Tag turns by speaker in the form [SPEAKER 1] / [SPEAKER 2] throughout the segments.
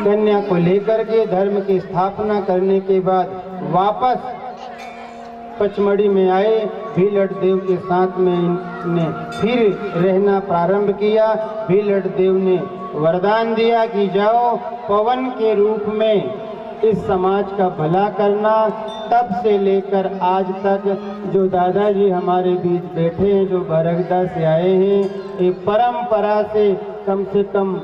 [SPEAKER 1] कन्या को लेकर के धर्म की स्थापना करने के बाद वापस पचमढ़ी में आए। भीलट देव के साथ में इनने फिर रहना प्रारंभ किया। भीलट देव ने वरदान दिया कि जाओ पवन के रूप में इस समाज का भला करना। तब से लेकर आज तक जो दादाजी हमारे बीच बैठे हैं, जो बरगदा से आए हैं, एक परंपरा से कम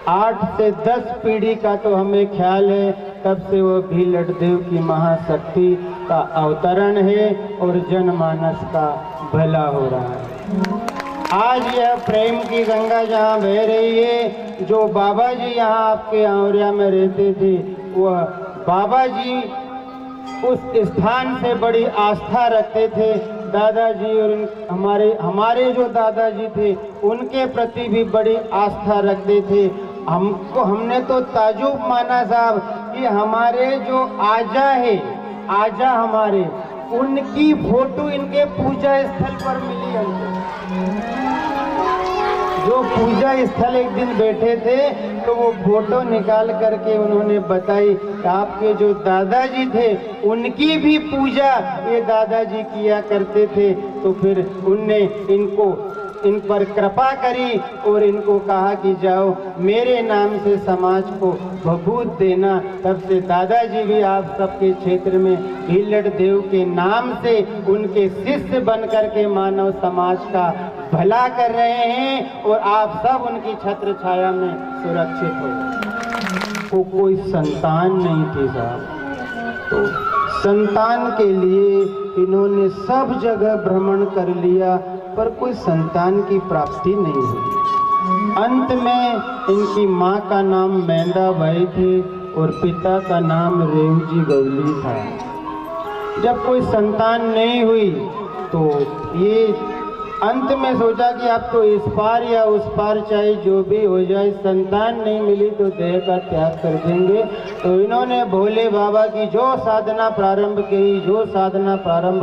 [SPEAKER 1] 8 से 10 पीढ़ी का तो हमें ख्याल है, तब से वो भीलट देव की महाशक्ति का अवतरण है और जनमानस का भला हो रहा है। आज यह प्रेम की गंगा जहाँ बह रही है, जो बाबा जी यहाँ आपके आंवरिया में रहते थे, वह बाबा जी उस स्थान से बड़ी आस्था रखते थे। दादाजी और हमारे जो दादाजी थे उनके प्रति भी बड़ी आस्था रखते थे। हमने तो ताजुब माना साहब कि हमारे जो आजा है, आजा हमारे, उनकी फोटो इनके पूजा स्थल पर मिली हमको। जो पूजा स्थल एक दिन बैठे थे तो वो फोटो निकाल करके उन्होंने बताई कि आपके जो दादाजी थे उनकी भी पूजा ये दादाजी किया करते थे। तो फिर उनने इन पर कृपा करी और इनको कहा कि जाओ मेरे नाम से समाज को भभूत देना। तब से दादाजी भी आप सबके क्षेत्र में भीलट देव के नाम से उनके शिष्य बन करके मानव समाज का भला कर रहे हैं और आप सब उनकी छत्र छाया में सुरक्षित हो। वो कोई संतान नहीं थे साहब, तो संतान के लिए इन्होंने सब जगह भ्रमण कर लिया पर कोई संतान की प्राप्ति नहीं हुई। अंत में इनकी माँ का नाम मैंदाबाई थी और पिता का नाम रेवजी गौली था। जब कोई संतान नहीं हुई तो ये अंत में सोचा कि अब तो इस पार या उस पार चाहे जो भी हो जाए, संतान नहीं मिली तो देह का त्याग कर देंगे। तो इन्होंने भोले बाबा की जो साधना प्रारंभ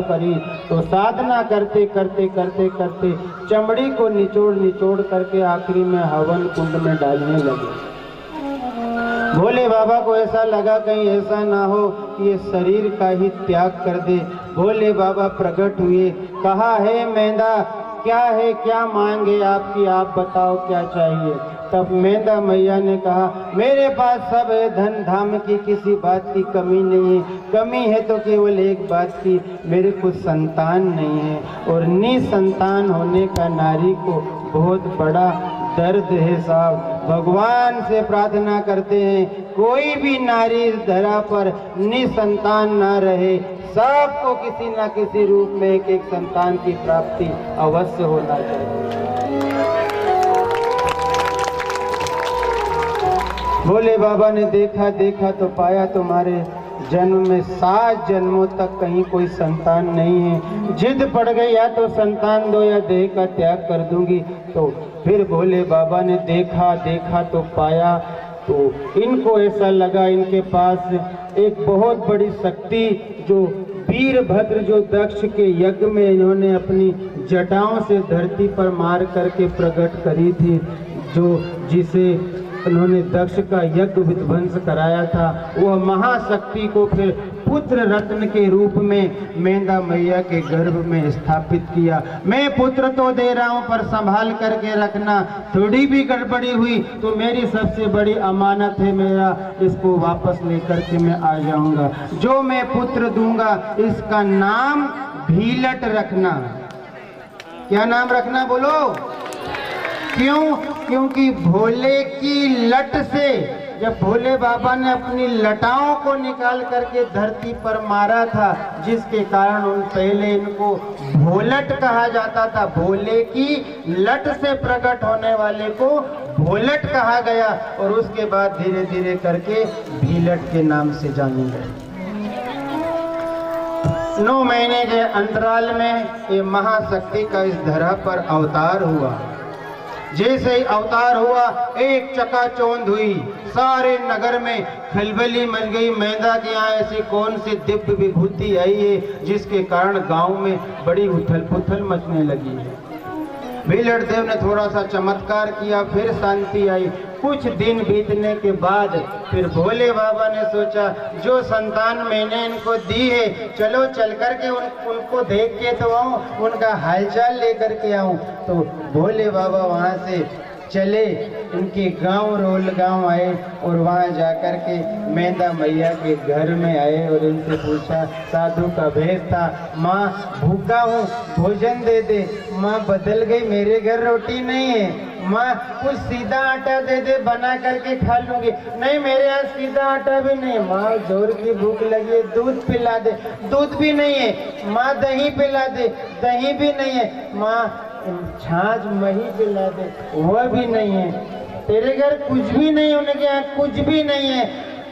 [SPEAKER 1] करी तो साधना करते करते चमड़ी को निचोड़ करके आखिरी में हवन कुंड में डालने लगे। भोले बाबा को ऐसा लगा कहीं ऐसा ना हो कि ये शरीर का ही त्याग कर दे। भोले बाबा प्रकट हुए, कहा है मैंदा क्या है, क्या मांगे आपकी, आप बताओ क्या चाहिए। तब मैंदा मैया ने कहा मेरे पास सब है, धन धाम की किसी बात की कमी नहीं है। कमी है तो केवल एक बात की, मेरे को संतान नहीं है और निसंतान होने का नारी को बहुत बड़ा दर्द है साहब। भगवान से प्रार्थना करते हैं कोई भी नारी इस धरा पर निसंतान ना रहे, सबको किसी न किसी रूप में एक संतान की प्राप्ति अवश्य होना चाहिए। भोले बाबा ने देखा तो पाया तुम्हारे जन्म में 7 जन्मों तक कहीं कोई संतान नहीं है। जिद पड़ गई या तो संतान दो या देह का त्याग कर दूंगी। तो फिर भोले बाबा ने देखा तो पाया। तो इनको ऐसा लगा इनके पास एक बहुत बड़ी शक्ति जो वीरभद्र जो दक्ष के यज्ञ में इन्होंने अपनी जटाओं से धरती पर मार करके प्रकट करी थी, जो जिसे उन्होंने दक्ष का यज्ञ विध्वंस कराया था, वह महाशक्ति को फिर पुत्र रत्न के रूप में मैंदा मैया के गर्भ में स्थापित किया। मैं पुत्र तो दे रहा हूं पर संभाल करके रखना, थोड़ी भी गड़बड़ी हुई तो मेरी सबसे बड़ी अमानत है मेरा, इसको वापस लेकर के मैं आ जाऊंगा। जो मैं पुत्र दूंगा इसका नाम भीलट रखना। क्या नाम रखना बोलो? क्यों? क्योंकि भोले की लट से जब भोले बाबा ने अपनी लटाओं को निकाल करके धरती पर मारा था, जिसके कारण पहले इनको भोलट कहा जाता था। भोले की लट से प्रकट होने वाले को भोलट कहा गया और उसके बाद धीरे धीरे करके भीलट के नाम से जाने गए। 9 महीने के अंतराल में ये महाशक्ति का इस धरा पर अवतार हुआ। जैसे ही अवतार हुआ एक चकाचौंध हुई, सारे नगर में खलबली मच गई। मैदा के यहाँ ऐसी कौन सी दिव्य विभूति आई है जिसके कारण गांव में बड़ी उथल पुथल मचने लगी है। भीलट देव ने थोड़ा सा चमत्कार किया, फिर शांति आई, कुछ दिन बीतने के बाद फिर भोले बाबा ने सोचा जो संतान मैंने इनको दी है, चलो चल कर के उनको देख के तो आऊँ, उनका हालचाल लेकर के आऊँ। तो भोले बाबा वहाँ से चले, इनके गांव रोल गांव आए और वहाँ जाकर के मेंदा मैया के घर में आए और इनसे पूछा, साधु का भेष था, माँ भूखा हूँ भोजन दे दे। माँ बदल गई, मेरे घर रोटी नहीं है। माँ कुछ सीधा आटा दे दे, बना करके खा लूंगी। नहीं मेरे यहाँ सीधा आटा भी नहीं है। माँ जोर की भूख लगी है, दूध पिला दे। दूध भी नहीं है। माँ दही पिला दे। दही भी नहीं है। माँ छाछ मही पिला दे, वह भी नहीं है। तेरे घर कुछ भी नहीं, उनके यहाँ कुछ भी नहीं है।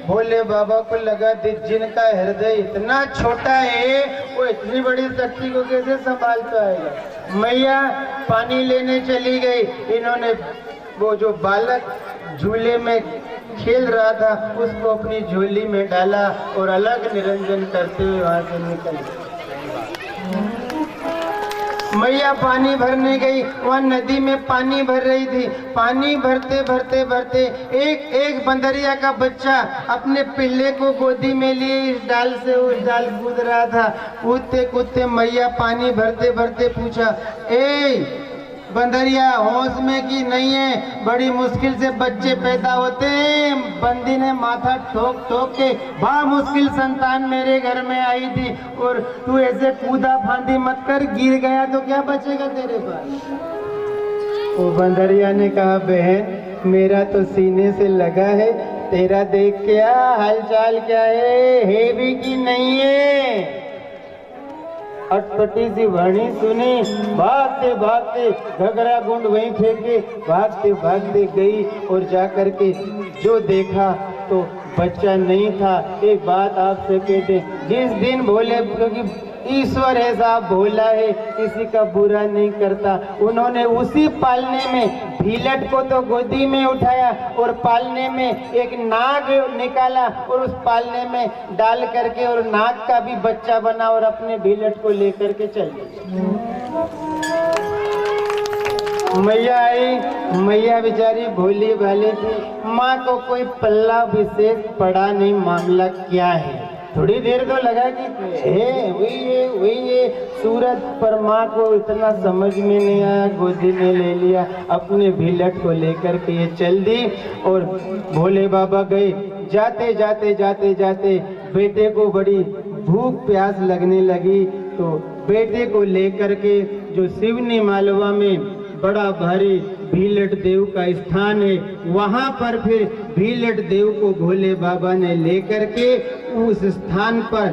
[SPEAKER 1] भोले बाबा को लगा जिनका हृदय इतना छोटा है वो इतनी बड़ी शक्ति को कैसे संभालता आएगा। मैया पानी लेने चली गई। इन्होंने वो जो बालक झूले में खेल रहा था उसको अपनी झोली में डाला और अलग निरंजन करते हुए वहां से निकल गई। मैया पानी भरने गई, वहाँ नदी में पानी भर रही थी। पानी भरते भरते भरते एक बंदरिया का बच्चा अपने पिल्ले को गोदी में लिए इस डाल से उस डाल कूद रहा था। कूदते कूदते मैया पानी भरते भरते पूछा, ए बंदरिया होश में कि नहीं है? बड़ी मुश्किल से बच्चे पैदा होते हैं। बंदी ने माथा ठोक ठोक के, बड़ा मुश्किल संतान मेरे घर में आई थी और तू ऐसे कूदा फांदी मत कर, गिर गया तो क्या बचेगा तेरे पास? वो बंदरिया ने कहा, बहन मेरा तो सीने से लगा है, तेरा देख के हालचाल क्या है भी कि नहीं है? अटपटी सी वाणी सुनी, भागते भागते घगरा गुंड वहीं फेंके, भागते भागते गई और जाकर के जो देखा तो बच्चा नहीं था। एक बात आपसे कहते, जिस दिन भोले, क्योंकि ईश्वर है साहब, भोला है, किसी का बुरा नहीं करता। उन्होंने उसी पालने में भीलट को तो गोदी में उठाया और पालने में एक नाग निकाला और उस पालने में डाल करके और नाग का भी बच्चा बना और अपने भीलट को लेकर के चल गए। मैया आई, मैया बेचारी भोली भाली थी, माँ को कोई पल्ला विशेष पड़ा नहीं, मामला क्या है। थोड़ी देर तो लगा कि वही है सूरज, पर माँ को इतना समझ में नहीं आया, गोदी में ले लिया, अपने भीलट को लेकर के ये चल दी और भोले बाबा गए। जाते जाते जाते जाते बेटे को बड़ी भूख प्यास लगने लगी तो बेटे को लेकर के जो सिवनी मालवा में बड़ा भारी भीलट देव का स्थान है, वहां पर फिर भीलट देव को भोले बाबा ने लेकर के उस स्थान पर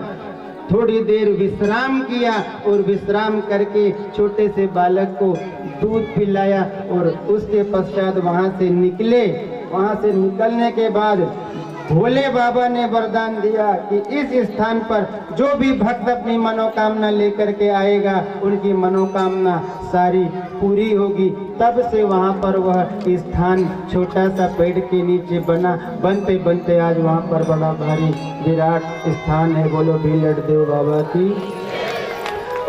[SPEAKER 1] थोड़ी देर विश्राम किया और विश्राम करके छोटे से बालक को दूध पिलाया और उसके पश्चात वहां से निकले। वहां से निकलने के बाद भोले बाबा ने वरदान दिया कि इस स्थान पर जो भी भक्त अपनी मनोकामना लेकर के आएगा उनकी मनोकामना सारी पूरी होगी। तब से वहाँ पर वह स्थान छोटा सा पेड़ के नीचे बना, बनते बनते आज वहाँ पर बड़ा भारी विराट स्थान है। बोलो भीलट देव बाबा की।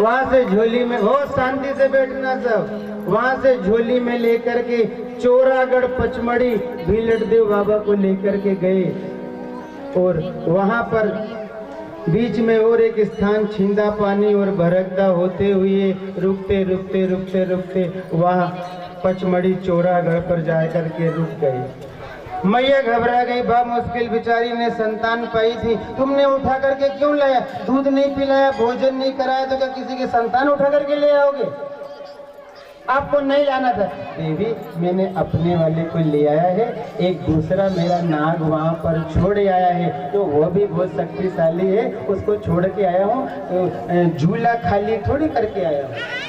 [SPEAKER 1] वहाँ से झोली में, बहुत शांति से बैठना सब, वहाँ से झोली में लेकर के चोरागढ़ पचमढ़ी भीलट देव बाबा को लेकर के गए और वहाँ पर बीच में और एक स्थान छिंदा पानी और भरकदा होते हुए रुकते रुकते रुकते रुकते वहाँ पचमढ़ी चोरागढ़ पर जाकर के रुक गए। मैया घबरा गई, बा मुश्किल बेचारी ने संतान पाई थी, तुमने उठा करके क्यों लाया? दूध नहीं पिलाया, भोजन नहीं कराया तो क्या किसी के संतान उठा करके ले आओगे? आपको नहीं लाना था। देवी मैंने अपने वाले को ले आया है, एक दूसरा मेरा नाग वहाँ पर छोड़ आया है, तो वो भी बहुत शक्तिशाली है, उसको छोड़ के आया हूँ, तो झूला खाली थोड़ी करके आया हूँ।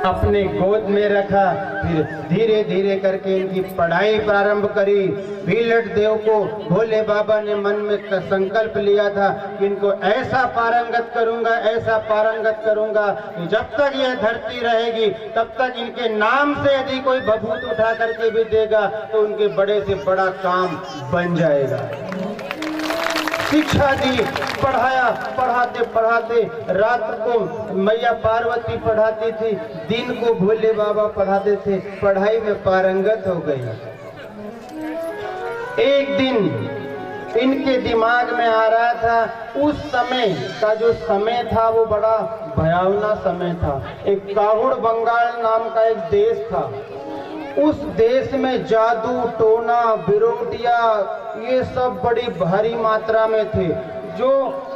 [SPEAKER 1] अपने गोद में रखा, फिर धीरे धीरे करके इनकी पढ़ाई प्रारंभ करी। भीलट देव को भोले बाबा ने मन में संकल्प लिया था कि इनको ऐसा पारंगत करूंगा, ऐसा पारंगत करूंगा कि जब तक यह धरती रहेगी तब तक इनके नाम से यदि कोई भभूत उठा करके भी देगा तो उनके बड़े से बड़ा काम बन जाएगा। शिक्षा दी, पढ़ाया। पढ़ाते पढ़ाते रात को मैया पार्वती पढ़ाती थी, दिन को भोले बाबा पढ़ाते थे। पढ़ाई में पारंगत हो गई। एक दिन इनके दिमाग में आ रहा था, उस समय का जो समय था वो बड़ा भयावना समय था। एक काहुड़ बंगाल नाम का एक देश था। उस देश में जादू टोना बिरोटिया ये सब बड़ी भारी मात्रा में थे, जो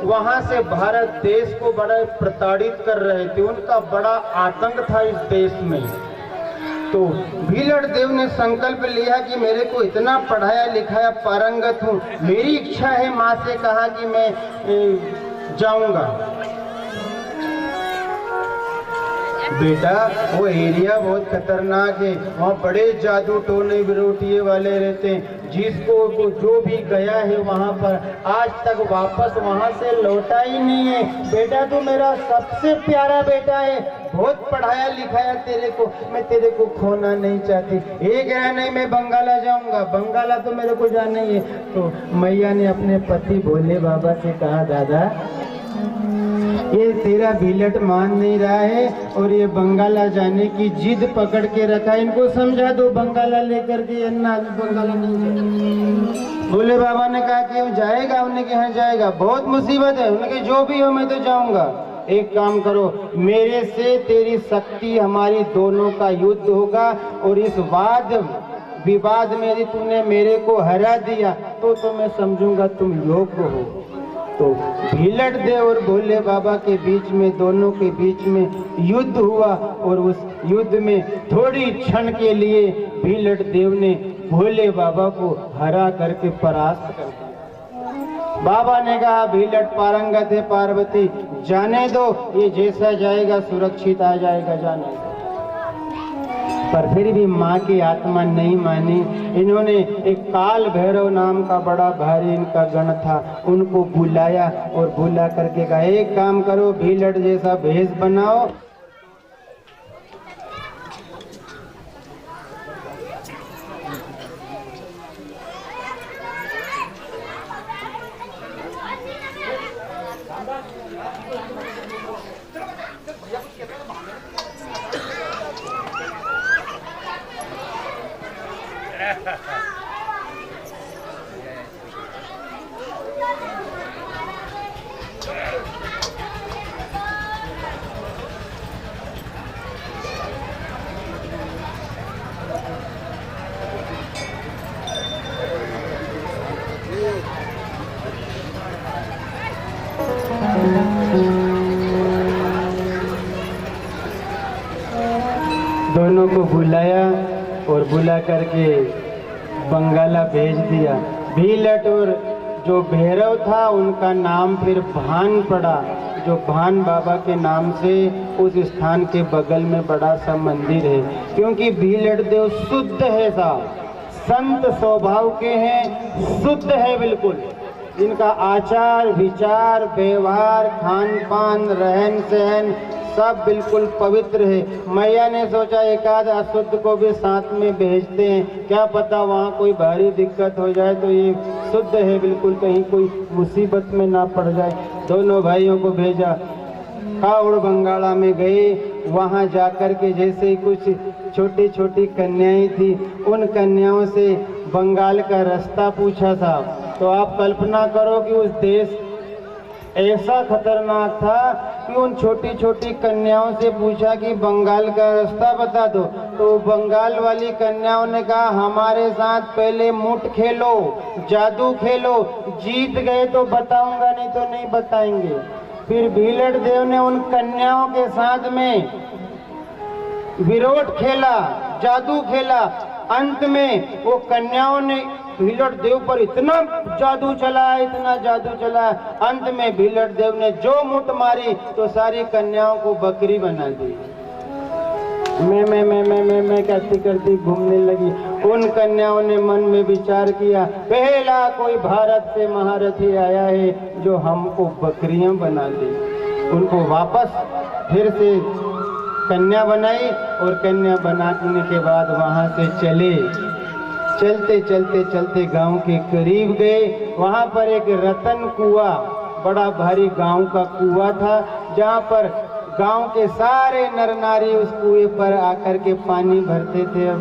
[SPEAKER 1] वहां से भारत देश को बड़ा प्रताड़ित कर रहे थे। उनका बड़ा आतंक था इस देश में। तो भीलड़ देव ने संकल्प लिया कि मेरे को इतना पढ़ाया लिखाया पारंगत हूँ, मेरी इच्छा है। माँ से कहा कि मैं जाऊंगा। बेटा वो एरिया बहुत खतरनाक है, वहाँ बड़े जादू टोने बिरोटिए वाले रहते हैं। जिसको जो भी गया है वहाँ पर आज तक वापस वहाँ से लौटा ही नहीं है। बेटा तू मेरा सबसे प्यारा बेटा है, बहुत पढ़ाया लिखाया तेरे को, मैं तेरे को खोना नहीं चाहती। एक है नहीं, मैं बंगाला जाऊंगा, बंगाला तो मेरे को जाना ही है। तो मैया ने अपने पति भोले बाबा से कहा, दादा ये तेरा भीलट मान नहीं रहा है और ये बंगाला जाने की जिद पकड़ के रखा, इनको समझा दो बंगाला लेकर के। अन्ना बंगाला नहीं जाएगा। भोले बाबा ने कहा कि जाएगा, उन्हें कहा जाएगा, बहुत मुसीबत है। उन्होंने कहा जो भी हो मैं तो जाऊंगा। एक काम करो, मेरे से तेरी शक्ति, हमारी दोनों का युद्ध होगा और इस वाद विवाद में यदि तूने मेरे को हरा दिया तो मैं समझूंगा तुम योग्य हो। तो भीलड़ देव और भोले बाबा के बीच में, दोनों के बीच में युद्ध हुआ और उस युद्ध में थोड़ी क्षण के लिए भीलड़ देव ने भोले बाबा को हरा करके परास्त कर दिया। बाबा ने कहा भीलड़ पारंगत है, पार्वती जाने दो, ये जैसा जाएगा सुरक्षित आ जाएगा, जाने दो। पर फिर भी माँ की आत्मा नहीं मानी। इन्होंने एक काल भैरव नाम का बड़ा भारी इनका गण था, उनको बुलाया और बुला करके कहा एक काम करो, भीलड़ जैसा भेष बनाओ। दोनों को बुलाया और बुला करके बंगाला भेज दिया। भीलट और जो भैरव था उनका नाम फिर भान पड़ा, जो भान बाबा के नाम से उस स्थान के बगल में बड़ा सा मंदिर है। क्योंकि भीलड़ देव शुद्ध है साहब, संत स्वभाव के हैं, शुद्ध है बिल्कुल। इनका आचार विचार व्यवहार खान पान रहन सहन सब बिल्कुल पवित्र है। मैया ने सोचा एक आध अशुद्ध को भी साथ में भेजते हैं, क्या पता वहाँ कोई भारी दिक्कत हो जाए, तो ये शुद्ध है बिल्कुल, कहीं कोई मुसीबत में ना पड़ जाए। दोनों भाइयों को भेजा, कावड़ बंगाला में गए। वहाँ जाकर के जैसे ही कुछ छोटी छोटी कन्याएं थी, उन कन्याओं से बंगाल का रास्ता पूछा था। तो आप कल्पना करो कि उस देश ऐसा खतरनाक था कि उन छोटी छोटी कन्याओं से पूछा कि बंगाल का रास्ता बता दो। तो बंगाल वाली कन्याओं ने कहा हमारे साथ पहले मुठ खेलो, जादू खेलो, जीत गए तो बताऊंगा, नहीं तो नहीं बताएंगे। फिर भीलड़ देव ने उन कन्याओं के साथ में विरोध खेला, जादू खेला। अंत में वो कन्याओं ने भीलड़ देव पर इतना जादू चलाया, इतना जादू चलाया, अंत में भीलड़ देव ने जो मुठ मारी तो सारी कन्याओं को बकरी बना दी। मैं करती करती घूमने लगी। उन कन्याओं ने मन में विचार किया, पहला कोई भारत से महारथी आया है जो हमको बकरियां बना दी। उनको वापस फिर से कन्या बनाई और कन्या बनाने के बाद वहां से चले। चलते चलते चलते गांव के करीब गए। वहां पर एक रतन कुआं, बड़ा भारी गांव का कुआं था, जहां पर गांव के सारे नर नारी उस कुएं पर आकर के पानी भरते थे,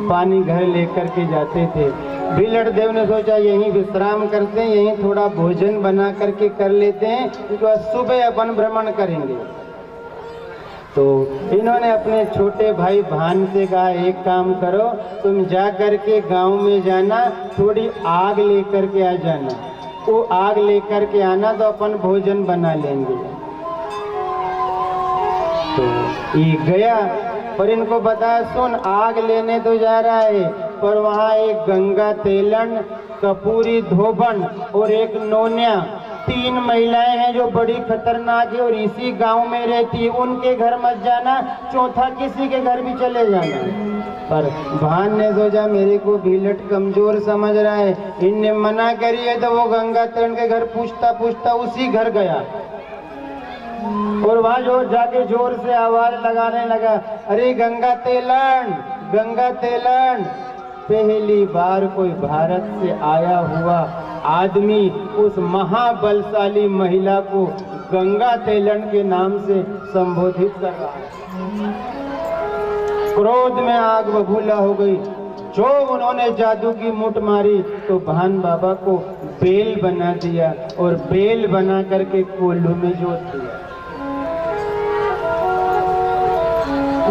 [SPEAKER 1] पानी घर लेकर के जाते थे। भीलड़ देव ने सोचा यहीं विश्राम करते हैं, यहीं थोड़ा भोजन बना करके कर लेते हैं, उसके बाद सुबह अपन भ्रमण करेंगे। तो इन्होंने अपने छोटे भाई भान से कहा, एक काम करो, तुम जा करके गांव में जाना, थोड़ी आग लेकर के आ जाना, वो आग लेकर के आना तो अपन भोजन बना लेंगे। तो ये गया और इनको बताया, सुन आग लेने तो जा रहा है, पर वहाँ एक गंगा तेलन, कपूरी धोबन और एक नोनिया, 3 महिलाएं हैं जो बड़ी खतरनाक है और इसी गांव में रहती है, उनके घर मत जाना, चौथा किसी के घर भी चले जाना। पर भान ने सोचा मेरे को भीलट कमजोर समझ रहा है, इनने मना करी है, तो वो गंगा तेलन के घर पूछता पूछता उसी घर गया और वहां जो जाके जोर से आवाज लगाने लगा, अरे गंगा तेलन, गंगा तेलन। पहली बार कोई भारत से आया हुआ आदमी उस महाबलशाली महिला को गंगा तेलन के नाम से संबोधित कर रहा है। क्रोध में आग बबूला हो गई। जो उन्होंने जादू की मुठ मारी तो भान बाबा को बेल बना दिया और बेल बना करके कोल्हू में जोत दिया।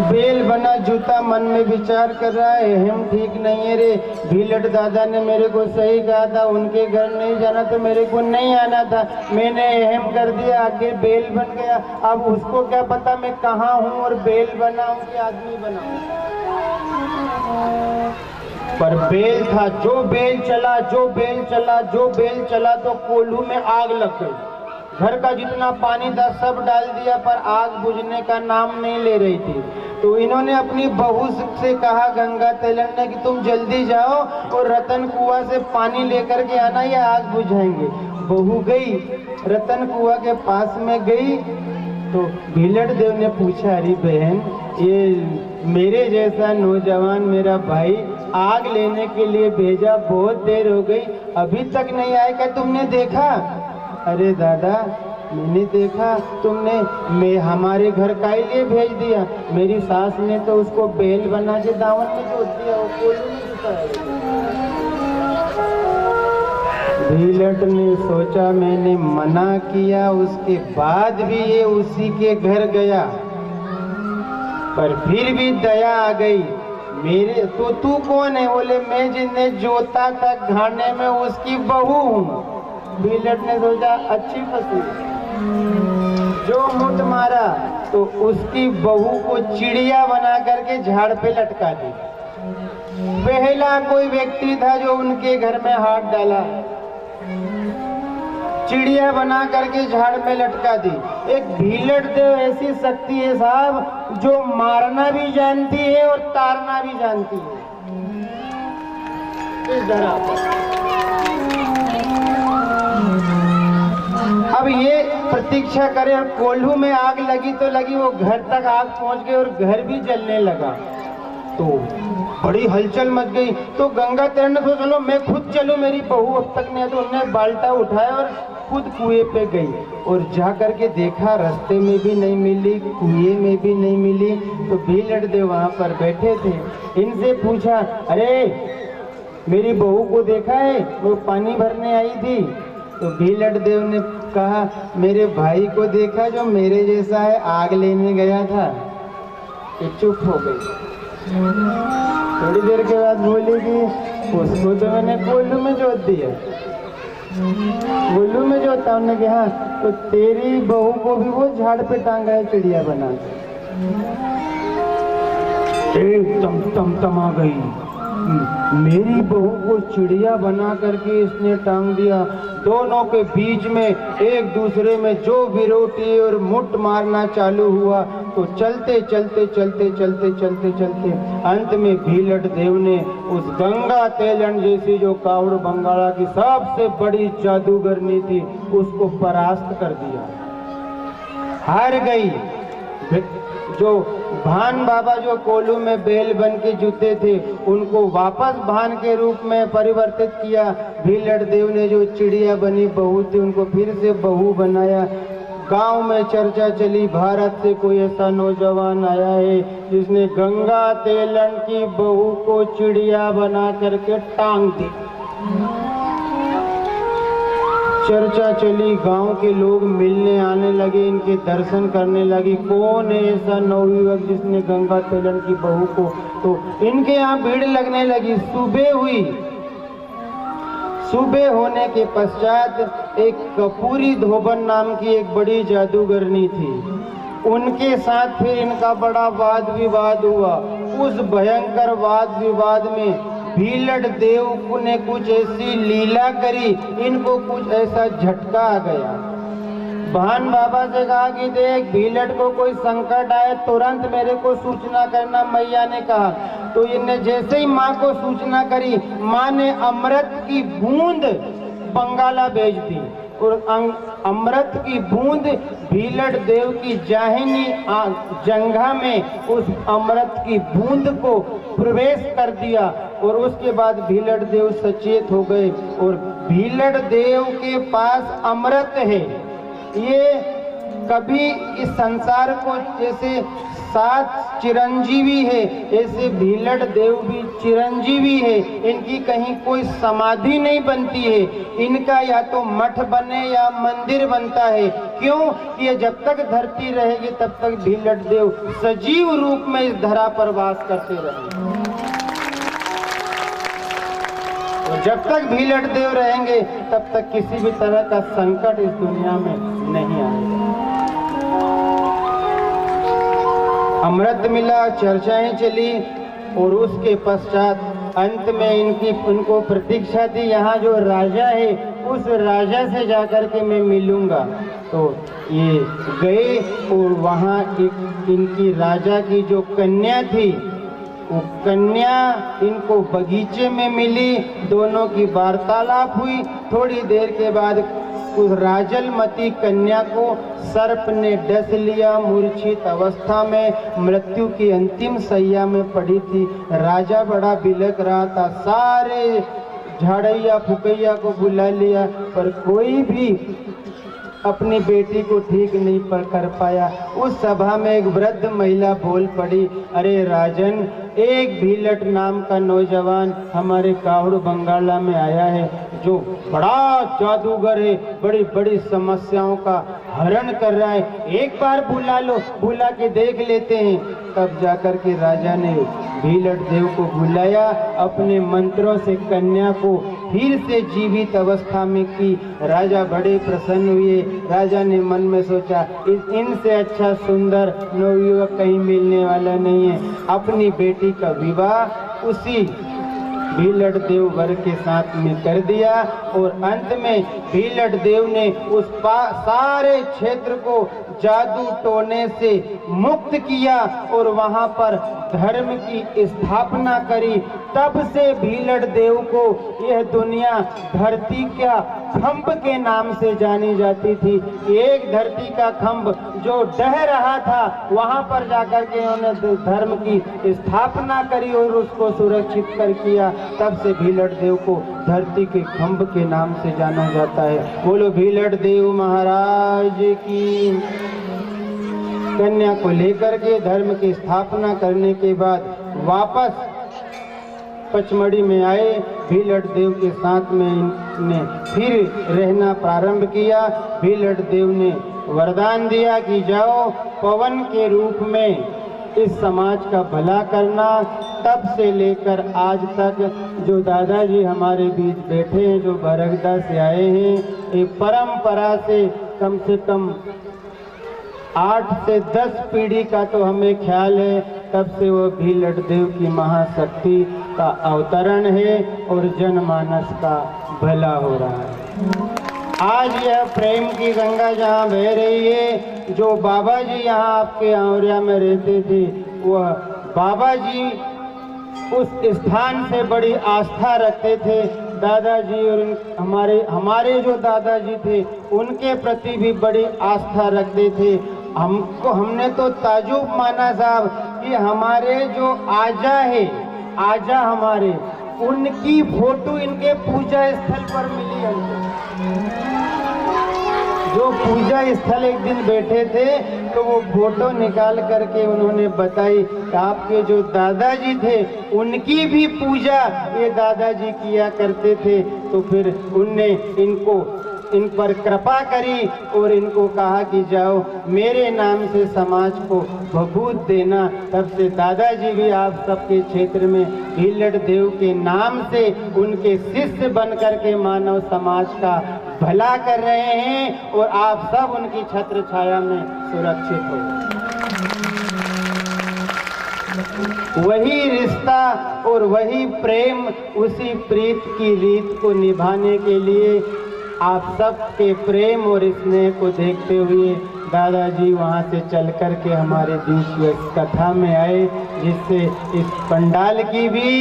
[SPEAKER 1] बेल बना जूता मन में विचार कर रहा है, हम ठीक नहीं है रे, भीलट दादा ने मेरे को सही कहा था, उनके घर नहीं जाना तो मेरे को नहीं आना था, मैंने अहम कर दिया, आगे बेल बन गया। अब उसको क्या पता मैं कहाँ हूँ और बेल बना हूँ कि आदमी बना हूँ। पर बेल था, जो बेल चला, जो बेल चला, जो बेल चला तो कोल्हू में आग लग गई। घर का जितना पानी था सब डाल दिया, पर आग बुझने का नाम नहीं ले रही थी। तो इन्होंने अपनी बहू से कहा गंगा तेलन ने कि तुम जल्दी जाओ और रतन कुआं से पानी लेकर के आना, ये आग बुझाएंगे। बहू गई, रतन कुआं के पास में गई तो भीलट देव ने पूछा, अरे बहन, ये मेरे जैसा नौजवान मेरा भाई आग लेने के लिए भेजा, बहुत देर हो गई, अभी तक नहीं आया, क्या तुमने देखा? अरे दादा मैंने देखा, तुमने मैं हमारे घर का ही लिए भेज दिया, मेरी सास ने तो उसको बेल बना के दावत में जोत दिया, वो कोल्हू में जुटाया। भीलट ने सोचा मैंने मना किया, उसके बाद भी ये उसी के घर गया, पर फिर भी दया आ गई। मेरे तो तू कौन है? बोले मैं जिन्हें जोता था घाने में उसकी बहू हूँ। भीलट ने सोचा अच्छी फंसी, जो मुठ मारा तो उसकी बहू को चिड़िया बना करके झाड़ पे लटका दी। पहला कोई व्यक्ति था जो उनके घर में हाथ डाला, चिड़िया बना करके झाड़ में लटका दी। एक भीलट देव ऐसी शक्ति है साहब, जो मारना भी जानती है और तारना भी जानती है। इस धरा अब ये प्रतीक्षा करे, और कोल्हू में आग लगी तो लगी, वो घर तक आग पहुंच गई और घर भी जलने लगा, तो बड़ी हलचल मच गई। तो गंगा तेलन ने सोचा चलो मैं खुद चलूं, मेरी बहू अब तक नहीं, तो उन्होंने बाल्टा उठाया और खुद कुएं पे गई और जा करके देखा, रास्ते में भी नहीं मिली, कुएं में भी नहीं मिली। तो भीलट देव वहां पर बैठे थे, इनसे पूछा, अरे मेरी बहू को देखा है, वो पानी भरने आई थी? तो भीलट देव ने कहा, मेरे भाई को देखा जो मेरे जैसा है, आग लेने गया था। ये चुप हो गई। थोड़ी देर के बाद बोली कि उसको तो मैंने कोल्हू में जोत दिया। कोल्हू में जोता? उन्होंने कहा तो तेरी बहू को भी वो झाड़ पे टांगा है चिड़िया बना के। एकदम तमतमा गई, मेरी बहू को चिड़िया बना करके इसने टांग दिया। दोनों के बीच में एक दूसरे में जो विरोधी और मुठ मारना चालू हुआ, तो चलते चलते चलते चलते चलते चलते अंत में भीलट देव ने उस गंगा तेलन जैसी जो कावड़ बंगाला की सबसे बड़ी जादूगरनी थी, उसको परास्त कर दिया, हार गई। जो भान बाबा जो कोल्हू में बैल बन के जूते थे उनको वापस भान के रूप में परिवर्तित किया। भीलड़ देव ने जो चिड़िया बनी बहू थी उनको फिर से बहू बनाया। गांव में चर्चा चली, भारत से कोई ऐसा नौजवान आया है जिसने गंगा तेलन की बहू को चिड़िया बना करके टांग दी। चर्चा चली, गांव के लोग मिलने आने लगे, इनके दर्शन करने लगे, कौन है ऐसा नवयुवक जिसने गंगा तेलन की बहू को। तो इनके यहाँ भीड़ लगने लगी। सुबह हुई। सुबह होने के पश्चात एक कपूरी धोबन नाम की एक बड़ी जादूगरनी थी, उनके साथ फिर इनका बड़ा वाद विवाद हुआ। उस भयंकर वाद विवाद में भीलड़ देव ने कुछ ऐसी लीला करी, इनको कुछ ऐसा झटका आ गया। भान बाबा से कहा कि देख, भीलड़ को कोई संकट आए तुरंत मेरे को सूचना करना। मैया ने कहा। तो इनने जैसे ही माँ को सूचना करी, माँ ने अमृत की बूंद बंगाला भेज दी और अमृत की बूंद भीलड़ देव की दाहिनी जंघा में उस अमृत की बूंद को प्रवेश कर दिया। और उसके बाद भीलड़ देव सचेत हो गए और भीलड़ देव के पास अमृत है। ये कभी इस संसार को जैसे 7 चिरंजीवी है, ऐसे भीलड़ देव भी चिरंजीवी है। इनकी कहीं कोई समाधि नहीं बनती है, इनका या तो मठ बने या मंदिर बनता है। क्यों? ये जब तक धरती रहेगी तब तक भीलड़ देव सजीव रूप में इस धरा पर वास करते रहेंगे। और जब तक भीलड़ देव रहेंगे तब तक किसी भी तरह का संकट इस दुनिया में नहीं आएगा। अमृत मिला, चर्चाएं चली और उसके पश्चात अंत में उनको प्रतीक्षा थी, यहाँ जो राजा है उस राजा से जाकर के मैं मिलूंगा। तो ये गए और वहाँ एक इनकी राजा की जो कन्या थी, वो कन्या इनको बगीचे में मिली, दोनों की वार्तालाप हुई। थोड़ी देर के बाद उस राजलमती कन्या को सर्प ने डस लिया। मूर्छित अवस्था में मृत्यु की अंतिम शैया में पड़ी थी। राजा बड़ा बिलख रहा था, सारे झाड़ैया फुकैया को बुला लिया पर कोई भी अपनी बेटी को ठीक नहीं कर पाया। उस सभा में एक वृद्ध महिला बोल पड़ी, अरे राजन, एक भीलट नाम का नौजवान हमारे काहुड़ बंगाला में आया है जो बड़ा जादूगर है, बड़ी बड़ी समस्याओं का हरण कर रहा है, एक बार बुला लो, बुला के देख लेते हैं। तब जाकर के राजा ने भीलट देव को बुलाया, अपने मंत्रों से कन्या को फिर से जीवित अवस्था में की। राजा बड़े प्रसन्न हुए। राजा ने मन में सोचा, इनसे अच्छा सुंदर नवयुवक कहीं मिलने वाला नहीं है। अपनी बेटी का विवाह उसी भीलड़ देव वर के साथ में कर दिया और अंत में भीलड़ देव ने उस सारे क्षेत्र को जादू टोने से मुक्त किया और वहां पर धर्म की स्थापना करी। तब से भीलड़ देव को यह दुनिया धरती का खंभ के नाम से जानी जाती थी। एक धरती का खंभ जो डह रहा था, वहां पर जाकर के उन्होंने धर्म की स्थापना करी और उसको सुरक्षित कर किया। तब से भीलड़ देव को धरती के खंभ के नाम से जाना जाता है। बोलो भीलड़ देव महाराज की। कन्या को लेकर के धर्म की स्थापना करने के बाद वापस पचमढ़ी में आए। भीलड़ देव के साथ में इनने फिर रहना प्रारंभ किया। भीलड़ देव ने वरदान दिया कि जाओ पवन के रूप में इस समाज का भला करना। तब से लेकर आज तक जो दादाजी हमारे बीच बैठे हैं, जो बरगदा से आए हैं, एक परंपरा से कम 8 से 10 पीढ़ी का तो हमें ख्याल है, तब से वो भीलड़ देव की महाशक्ति का अवतरण है और जनमानस का भला हो रहा है। आज यह प्रेम की गंगा जहाँ बह रही है, जो बाबा जी यहाँ आपके आंवरिया में रहते थे, वह बाबा जी उस स्थान से बड़ी आस्था रखते थे। दादाजी और हमारे जो दादाजी थे उनके प्रति भी बड़ी आस्था रखते थे। हमने तो ताजुब माना साहब कि हमारे जो आजा है, आजा हमारे, उनकी फोटो इनके पूजा स्थल पर मिली हमको। जो पूजा स्थल एक दिन बैठे थे तो वो फोटो निकाल करके उन्होंने बताई कि आपके जो दादाजी थे उनकी भी पूजा ये दादाजी किया करते थे। तो फिर उनने इन पर कृपा करी और इनको कहा कि जाओ मेरे नाम से समाज को भभूत देना। तब से दादाजी भी आप सबके क्षेत्र में भीलड़ देव के नाम से उनके शिष्य बन करके मानव समाज का भला कर रहे हैं और आप सब उनकी छत्र छाया में सुरक्षित हो। वही रिश्ता और वही प्रेम, उसी प्रीत की रीत को निभाने के लिए आप सब के प्रेम और स्नेह को देखते हुए दादाजी वहाँ से चल कर के हमारे बीच इस कथा में आए, जिससे इस पंडाल की भी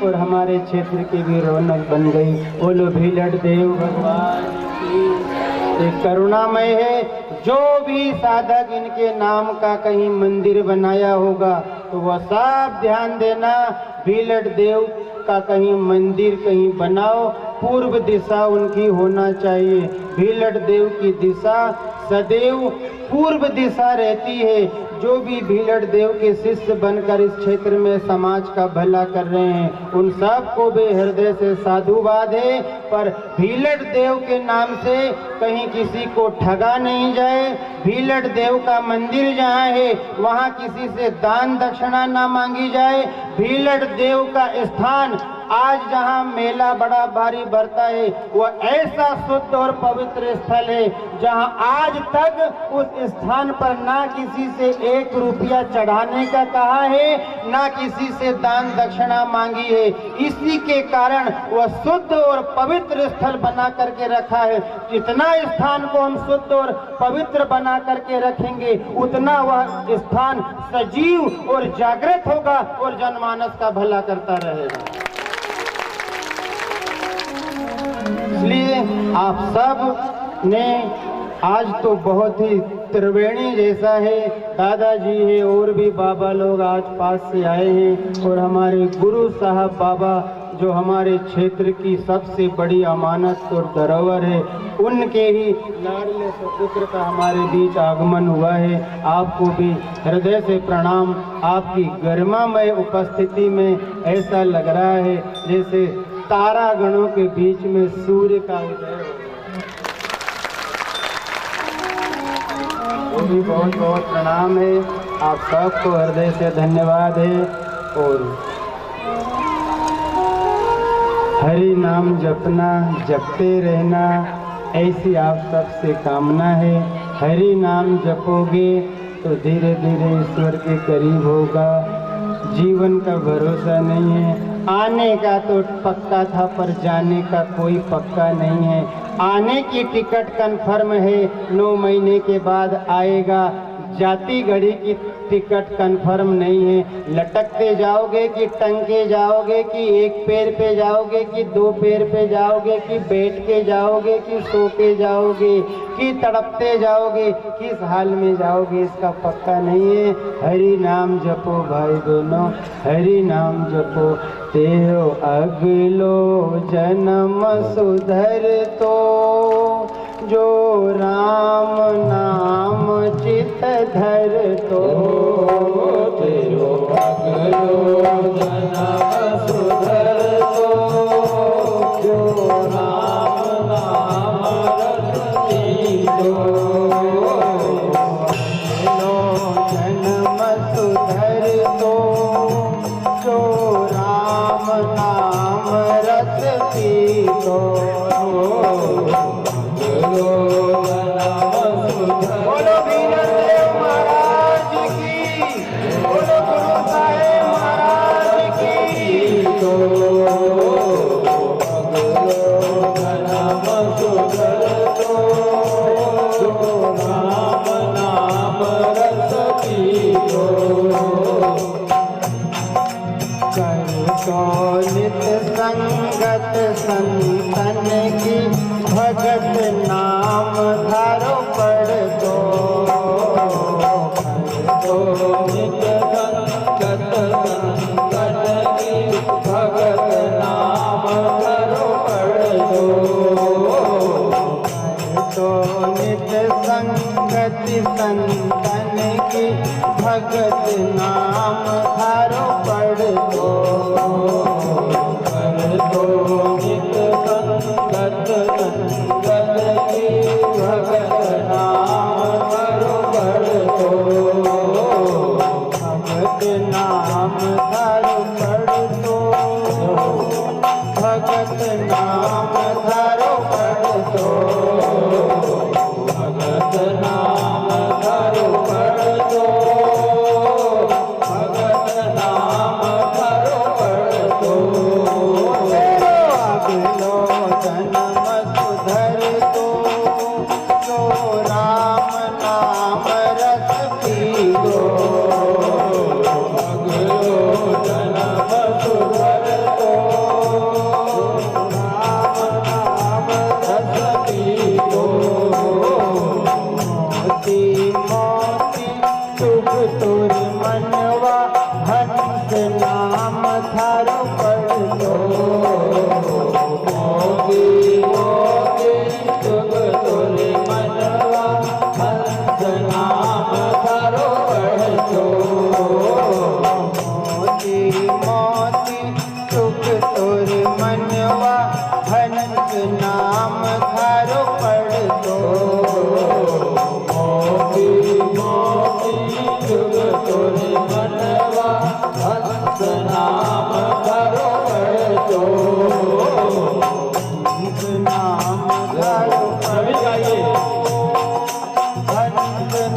[SPEAKER 1] और हमारे क्षेत्र की भी रौनक बन गई। बोलो भीलड़ देव भगवान की। एक करुणामय है। जो भी साधक इनके नाम का कहीं मंदिर बनाया होगा तो वह सब ध्यान देना, भीलड़ देव का कहीं मंदिर कहीं बनाओ, पूर्व दिशा उनकी होना चाहिए। भीलड़ देव की दिशा सदैव पूर्व दिशा रहती है। जो भी भीलड़ देव के शिष्य बनकर इस क्षेत्र में समाज का भला कर रहे हैं उन सब को भी हृदय से साधुवाद है। पर भीलड़ देव के नाम से कहीं किसी को ठगा नहीं जाए। भीलड़ देव का मंदिर जहाँ है वहाँ किसी से दान दक्षिणा ना मांगी जाए। भीलड़ देव का स्थान आज जहाँ मेला बड़ा भारी भरता है वह ऐसा शुद्ध और पवित्र स्थल है जहाँ आज तक उस स्थान पर ना किसी से 1 रुपया चढ़ाने का कहा है, ना किसी से दान दक्षिणा मांगी है। इसी के कारण वह शुद्ध और पवित्र स्थल बना करके रखा है। जितना स्थान को हम शुद्ध और पवित्र बना करके रखेंगे उतना वह स्थान सजीव और जागृत होगा और जनमानस का भला करता रहेगा। इसलिए आप सब ने आज तो बहुत ही त्रिवेणी जैसा है, दादाजी है और भी बाबा लोग आज पास से आए हैं और हमारे गुरु साहब बाबा जो हमारे क्षेत्र की सबसे बड़ी अमानत और धरोहर है, उनके ही लाडले सुपुत्र का हमारे बीच आगमन हुआ है। आपको भी हृदय से प्रणाम। आपकी गरिमामय उपस्थिति में ऐसा लग रहा है जैसे तारा गणों के बीच में सूर्य का उदय हो। वो भी बहुत बहुत प्रणाम है। आप सबको हृदय से धन्यवाद है। और हरि नाम जपना, जपते रहना, ऐसी आप सबसे कामना है। हरि नाम जपोगे तो धीरे धीरे ईश्वर के करीब होगा। जीवन का भरोसा नहीं है। आने का तो पक्का था पर जाने का कोई पक्का नहीं है। आने की टिकट कंफर्म है, 9 महीने के बाद आएगा। जाती घड़ी की टिकट कंफर्म नहीं है। लटकते जाओगे कि टंगे जाओगे, कि एक पैर पे जाओगे कि 2 पैर पे जाओगे, कि बैठ के जाओगे कि सो के जाओगे, कि तड़पते जाओगे, किस हाल में जाओगे इसका पक्का नहीं है। हरि नाम जपो भाई दोनों, हरि नाम जपो। तेरो अगलो जन्म सुधर तो, जो राम नाम चित धर तो। तेरो अगलो जन्म सुधर तो, जो राम नाम रति तो। अगलो जन्म सुधर तो, जो राम नाम रति तो। बोलो भीलड़ देव महाराज की, बोलो गुरु साहेब महाराज की। तो नाम सुधर तो, जो राम नाम रति तो। कर नित संगत संतन की, भगत नाम धारो पढ़ दो। संगति संतन की, भगत नाम थारो पढ़ दो। कर दो नित संगत संतन की, भगत नाम थारो पढ़ दो। भगत नाम थारो पढ़ दो, भगत नाम थारो पढ़ दो। भगत नाम थारो पढ़ दो, भगत नाम थारो पढ़ दो। अगलो जन्म सुधर दो, तो राम नाम रस पी दो। अगलो जन्म सुधर दो, राम नाम रस पी दो। मोती मोती शुभ तुर मनवा, हंस नाम थारो पढ़ दो। मोती मोती शुभ तुर मनवा, हंस नाम थारो पढ़ दो। मोती मोती शुभ तुर मनवा, हंस नाम थारो पढ़ दो। मोती मोती शुभ तुर मनवा, हंस नाम थारो पढ़ दो। हंस नाम थारो पढ़ दो, हंस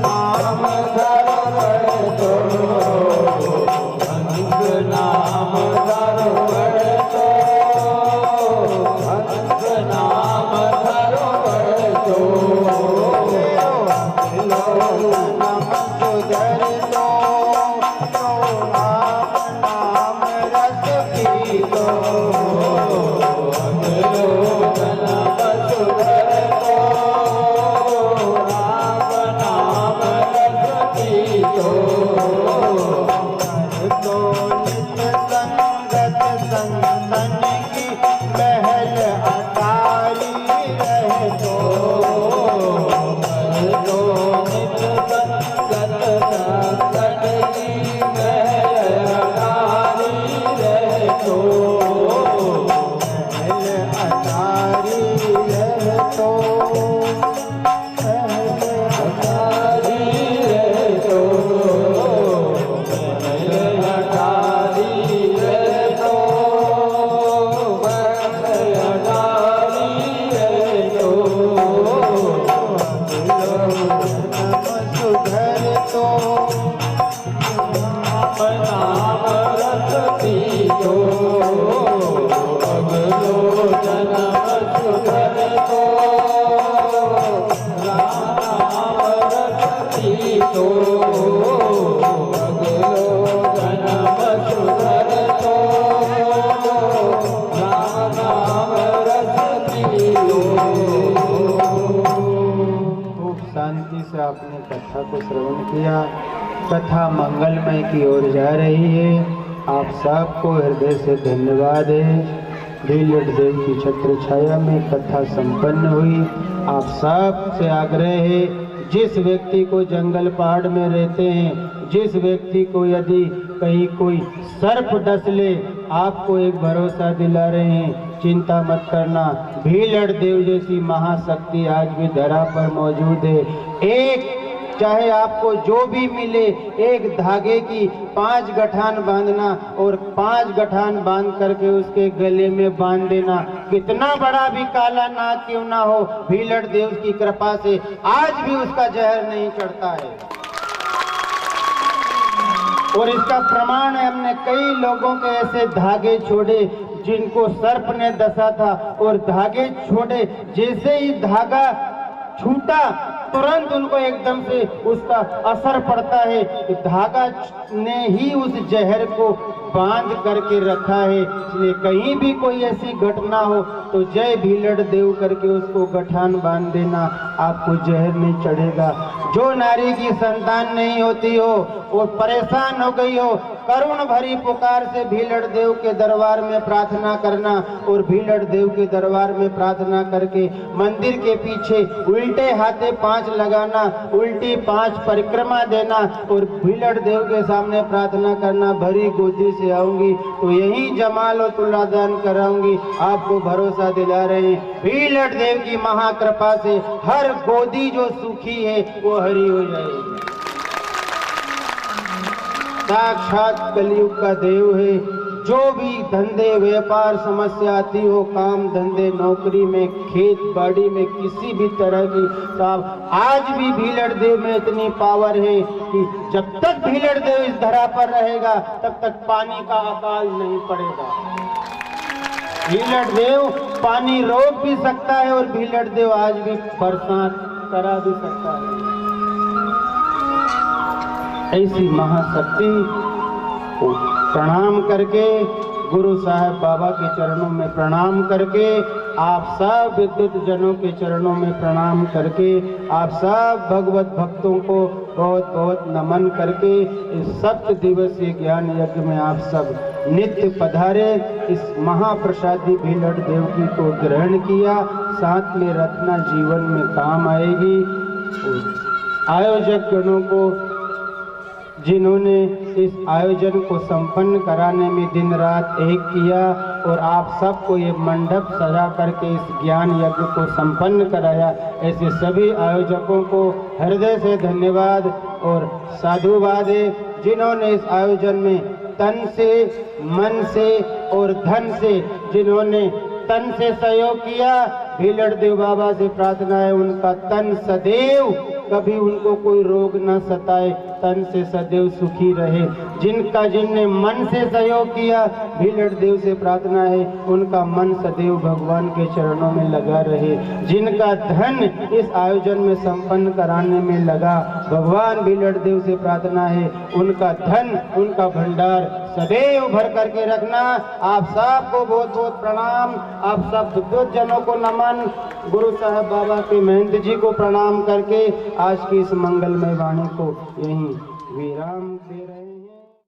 [SPEAKER 1] नाम थारो पढ़ दो। हंस नाम थारो पढ़ दो, हंस नाम थारो पढ़ दो। नाम सुधर दो, तो राम नाम रस पी दो। अगलो जन्म सुधर दो, राम नाम रस पी दो। कर दो नित संगत संतन की, महल अटारी रह दो। कर दो नित संगत संतन की, महल अटारी रह दो। महल अटारी रह दो, महल अटारी रह दो। महल अटारी रह दो, महल अटारी रह दो। जन्म सुधर दो, राम नाम रस पी दो। अगलो जन्म सुधर दो, राम नाम रस पी दो। अगलो जन्म सुधर दो, राम नाम रस पी दो। खूब शांति से आपने कथा को श्रवण किया। कथा मंगलमय की ओर जा रही है। आप सबको हृदय से धन्यवाद है। भीलड़ देव की छत्र छाया में कथा संपन्न हुई। आप सब से आग्रह है, जिस व्यक्ति को जंगल पहाड़ में रहते हैं, जिस व्यक्ति को यदि कहीं कोई सर्प डस ले, आपको एक भरोसा दिला रहे हैं, चिंता मत करना। भीलड़ देव जैसी महाशक्ति आज भी धरा पर मौजूद है। एक चाहे आपको जो भी मिले, एक धागे की 5 गठान बांधना और 5 गठान बांध करके उसके गले में बांध देना। कितना बड़ा भी काला नाग क्यों ना हो, भीलड़ देव की कृपा से आज भी उसका जहर नहीं चढ़ता है। और इसका प्रमाण है, हमने कई लोगों के ऐसे धागे छोड़े जिनको सर्प ने डसा था, और धागे छोड़े, जैसे ही धागा छूटा तुरंत उनको एकदम से उसका असर पड़ता है। धागा ने ही उस जहर को बांध करके रखा है। इसलिए कहीं भी कोई ऐसी घटना हो तो जय भीलड़ देव करके उसको गठान बांध देना, आपको जहर नहीं चढ़ेगा। जो नारी की संतान नहीं होती हो, वो परेशान हो गई हो, करुण भरी पुकार से भीलड़ देव के दरबार में प्रार्थना करना और भीलड़ देव के दरबार में प्रार्थना करके मंदिर के पीछे उल्टे हाथे 5 लगाना, उल्टी 5 परिक्रमा देना और भीलड़ देव के सामने प्रार्थना करना, भरी गोदी से आऊंगी तो यही जमाल और तुलादान कराऊंगी। आपको भरोसा दिला रहे हैं, भीलड़ देव की महाकृपा से हर गोदी जो सूखी है वो हरी हो जाएगी। साक्षात कलयुग का देव है। जो भी धंधे व्यापार समस्या आती हो, काम धंधे नौकरी में, खेत बाड़ी में, किसी भी तरह की साहब, आज भी भीलड़ देव में इतनी पावर है कि जब तक भीलड़ देव इस धरा पर रहेगा तब तक पानी का अकाल नहीं पड़ेगा। भीलड़ देव पानी रोक भी सकता है और भीलड़ देव आज भी बरसात करा भी सकता है। ऐसी महाशक्ति को प्रणाम करके, गुरु साहब बाबा के चरणों में प्रणाम करके, आप सब विद्युत जनों के चरणों में प्रणाम करके, आप सब भगवत भक्तों को बहुत बहुत नमन करके इस 7 दिवसीय ज्ञान यज्ञ में आप सब नित्य पधारे। इस महाप्रसादी भीलड़ देव की को ग्रहण किया, साथ में रखना जीवन में काम आएगी। आयोजक गणों को, जिन्होंने इस आयोजन को संपन्न कराने में दिन रात एक किया और आप सबको ये मंडप सजा करके इस ज्ञान यज्ञ को संपन्न कराया, ऐसे सभी आयोजकों को हृदय से धन्यवाद और साधुवाद है, जिन्होंने इस आयोजन में तन से, मन से और धन से, जिन्होंने तन से सहयोग किया। भीलड़ देव बाबा से प्रार्थना है उनका तन सदैव, कभी उनको कोई रोग न सताए, तन से सदैव सुखी रहे। जिनने मन से सहयोग किया, भीलड़ देव से प्रार्थना है उनका मन सदैव भगवान के चरणों में लगा रहे। जिनका धन इस आयोजन में संपन्न कराने में लगा, भगवान भीलड़ देव से प्रार्थना है उनका धन, उनका भंडार सदैव भर करके रखना। आप सबको बहुत बहुत प्रणाम, आप सब विद्युत जनों को नमन, गुरु साहब बाबा के महंत जी को प्रणाम करके आज की इस मंगलमय वाणी को यहीं विराम दे रहे हैं।